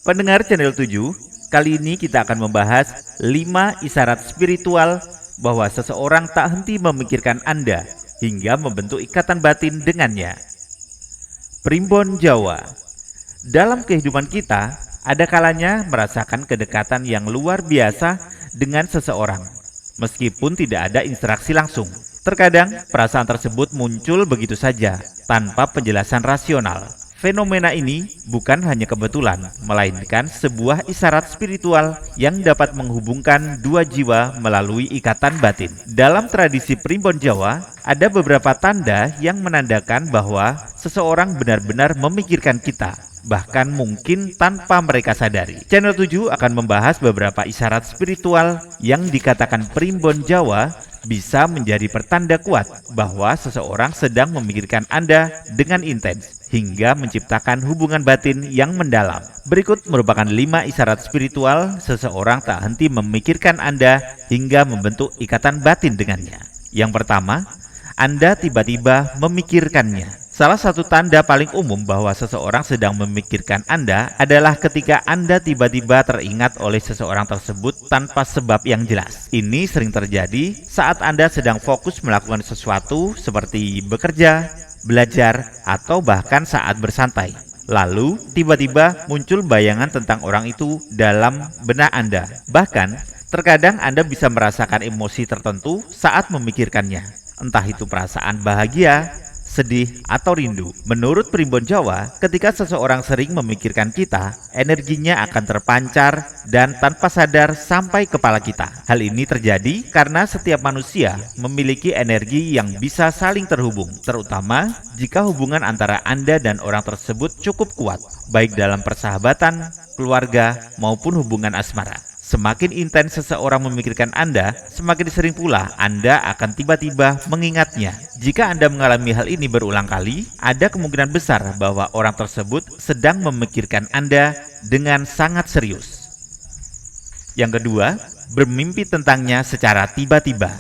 Pendengar channel 7, kali ini kita akan membahas 5 isyarat spiritual bahwa seseorang tak henti memikirkan Anda hingga membentuk ikatan batin dengannya. Primbon Jawa. Dalam kehidupan kita, ada kalanya merasakan kedekatan yang luar biasa dengan seseorang, meskipun tidak ada interaksi langsung. Terkadang, perasaan tersebut muncul begitu saja, tanpa penjelasan rasional. Fenomena ini bukan hanya kebetulan, melainkan sebuah isyarat spiritual yang dapat menghubungkan dua jiwa melalui ikatan batin. Dalam tradisi Primbon Jawa, ada beberapa tanda yang menandakan bahwa seseorang benar-benar memikirkan kita, bahkan mungkin tanpa mereka sadari. Channel 7 akan membahas beberapa isyarat spiritual yang dikatakan Primbon Jawa bisa menjadi pertanda kuat bahwa seseorang sedang memikirkan Anda dengan intens hingga menciptakan hubungan batin yang mendalam. Berikut merupakan 5 isyarat spiritual seseorang tak henti memikirkan Anda hingga membentuk ikatan batin dengannya. Yang pertama, Anda tiba-tiba memikirkannya. Salah satu tanda paling umum bahwa seseorang sedang memikirkan Anda adalah ketika Anda tiba-tiba teringat oleh seseorang tersebut tanpa sebab yang jelas. Ini sering terjadi saat Anda sedang fokus melakukan sesuatu seperti bekerja, belajar, atau bahkan saat bersantai. Lalu, tiba-tiba muncul bayangan tentang orang itu dalam benak Anda. Bahkan, terkadang Anda bisa merasakan emosi tertentu saat memikirkannya. Entah itu perasaan bahagia, sedih, atau rindu. Menurut Primbon Jawa, ketika seseorang sering memikirkan kita, energinya akan terpancar dan tanpa sadar sampai kepala kita. Hal ini terjadi karena setiap manusia memiliki energi yang bisa saling terhubung, terutama jika hubungan antara Anda dan orang tersebut cukup kuat, baik dalam persahabatan, keluarga, maupun hubungan asmara. Semakin intens seseorang memikirkan Anda, semakin sering pula Anda akan tiba-tiba mengingatnya. Jika Anda mengalami hal ini berulang kali, ada kemungkinan besar bahwa orang tersebut sedang memikirkan Anda dengan sangat serius. Yang kedua, bermimpi tentangnya secara tiba-tiba.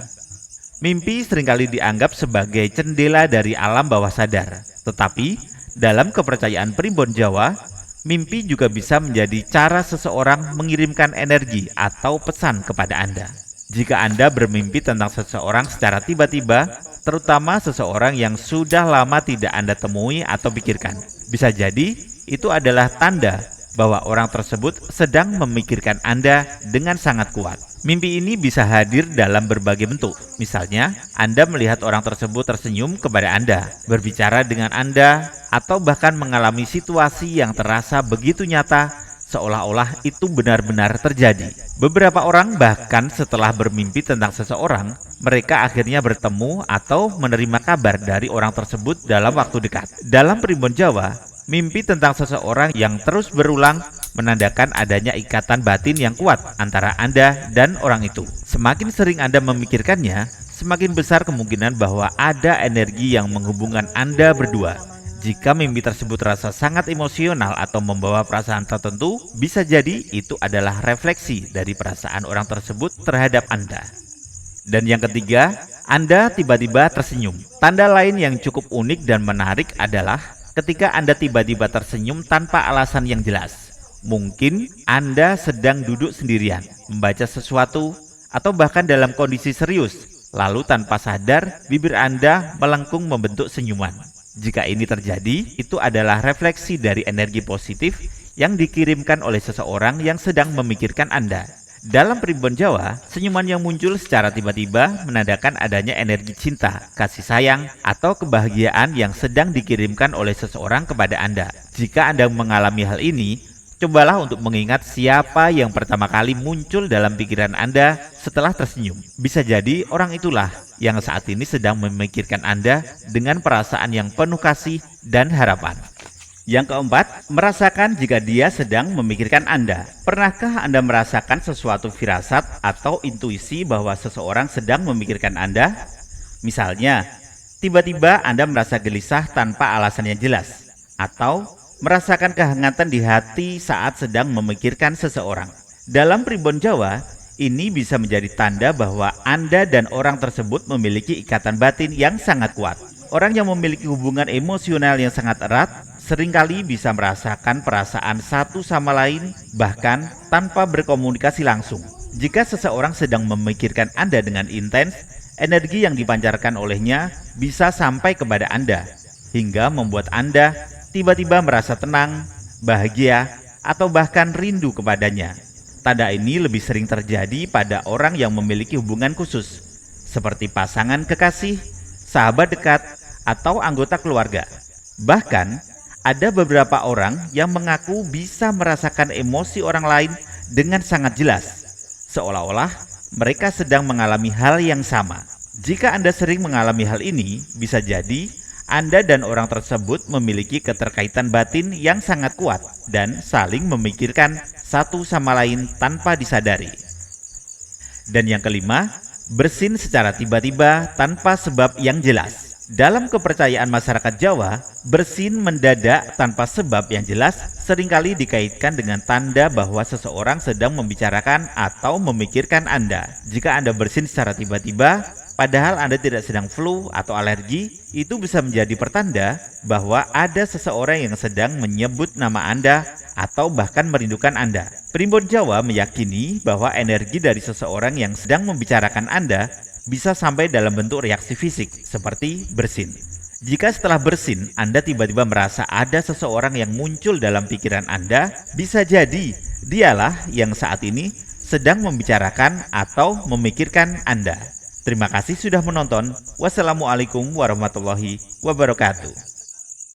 Mimpi seringkali dianggap sebagai jendela dari alam bawah sadar. Tetapi, dalam kepercayaan Primbon Jawa, mimpi juga bisa menjadi cara seseorang mengirimkan energi atau pesan kepada Anda. Jika Anda bermimpi tentang seseorang secara tiba-tiba, terutama seseorang yang sudah lama tidak Anda temui atau pikirkan, bisa jadi itu adalah tanda bahwa orang tersebut sedang memikirkan Anda dengan sangat kuat. Mimpi ini bisa hadir dalam berbagai bentuk. Misalnya, Anda melihat orang tersebut tersenyum kepada Anda, berbicara dengan Anda, atau bahkan mengalami situasi yang terasa begitu nyata, seolah-olah itu benar-benar terjadi. Beberapa orang bahkan setelah bermimpi tentang seseorang, mereka akhirnya bertemu atau menerima kabar dari orang tersebut dalam waktu dekat. Dalam Primbon Jawa, mimpi tentang seseorang yang terus berulang menandakan adanya ikatan batin yang kuat antara Anda dan orang itu. Semakin sering Anda memikirkannya, semakin besar kemungkinan bahwa ada energi yang menghubungkan Anda berdua. Jika mimpi tersebut terasa sangat emosional atau membawa perasaan tertentu, bisa jadi itu adalah refleksi dari perasaan orang tersebut terhadap Anda. Dan yang ketiga, Anda tiba-tiba tersenyum. Tanda lain yang cukup unik dan menarik adalah ketika Anda tiba-tiba tersenyum tanpa alasan yang jelas. Mungkin Anda sedang duduk sendirian, membaca sesuatu, atau bahkan dalam kondisi serius. Lalu tanpa sadar, bibir Anda melengkung membentuk senyuman. Jika ini terjadi, itu adalah refleksi dari energi positif yang dikirimkan oleh seseorang yang sedang memikirkan Anda. Dalam Primbon Jawa, senyuman yang muncul secara tiba-tiba menandakan adanya energi cinta, kasih sayang, atau kebahagiaan yang sedang dikirimkan oleh seseorang kepada Anda. Jika Anda mengalami hal ini, cobalah untuk mengingat siapa yang pertama kali muncul dalam pikiran Anda setelah tersenyum. Bisa jadi orang itulah yang saat ini sedang memikirkan Anda dengan perasaan yang penuh kasih dan harapan. Yang keempat, merasakan jika dia sedang memikirkan Anda. Pernahkah Anda merasakan sesuatu firasat atau intuisi bahwa seseorang sedang memikirkan Anda? Misalnya, tiba-tiba Anda merasa gelisah tanpa alasan yang jelas, atau merasakan kehangatan di hati saat sedang memikirkan seseorang. Dalam Primbon Jawa, ini bisa menjadi tanda bahwa Anda dan orang tersebut memiliki ikatan batin yang sangat kuat. Orang yang memiliki hubungan emosional yang sangat erat seringkali bisa merasakan perasaan satu sama lain bahkan tanpa berkomunikasi langsung. Jika seseorang sedang memikirkan Anda dengan intens, energi yang dipancarkan olehnya bisa sampai kepada Anda, hingga membuat Anda tiba-tiba merasa tenang, bahagia, atau bahkan rindu kepadanya. Tanda ini lebih sering terjadi pada orang yang memiliki hubungan khusus, seperti pasangan kekasih, sahabat dekat, atau anggota keluarga. Bahkan, ada beberapa orang yang mengaku bisa merasakan emosi orang lain dengan sangat jelas, seolah-olah mereka sedang mengalami hal yang sama. Jika Anda sering mengalami hal ini, bisa jadi Anda dan orang tersebut memiliki keterkaitan batin yang sangat kuat dan saling memikirkan satu sama lain tanpa disadari. Dan yang kelima, bersin secara tiba-tiba tanpa sebab yang jelas. Dalam kepercayaan masyarakat Jawa, bersin mendadak tanpa sebab yang jelas seringkali dikaitkan dengan tanda bahwa seseorang sedang membicarakan atau memikirkan Anda. Jika Anda bersin secara tiba-tiba, padahal Anda tidak sedang flu atau alergi, itu bisa menjadi pertanda bahwa ada seseorang yang sedang menyebut nama Anda atau bahkan merindukan Anda. Primbon Jawa meyakini bahwa energi dari seseorang yang sedang membicarakan Anda bisa sampai dalam bentuk reaksi fisik seperti bersin. Jika setelah bersin Anda tiba-tiba merasa ada seseorang yang muncul dalam pikiran Anda, bisa jadi dialah yang saat ini sedang membicarakan atau memikirkan Anda. Terima kasih sudah menonton. Wassalamualaikum warahmatullahi wabarakatuh.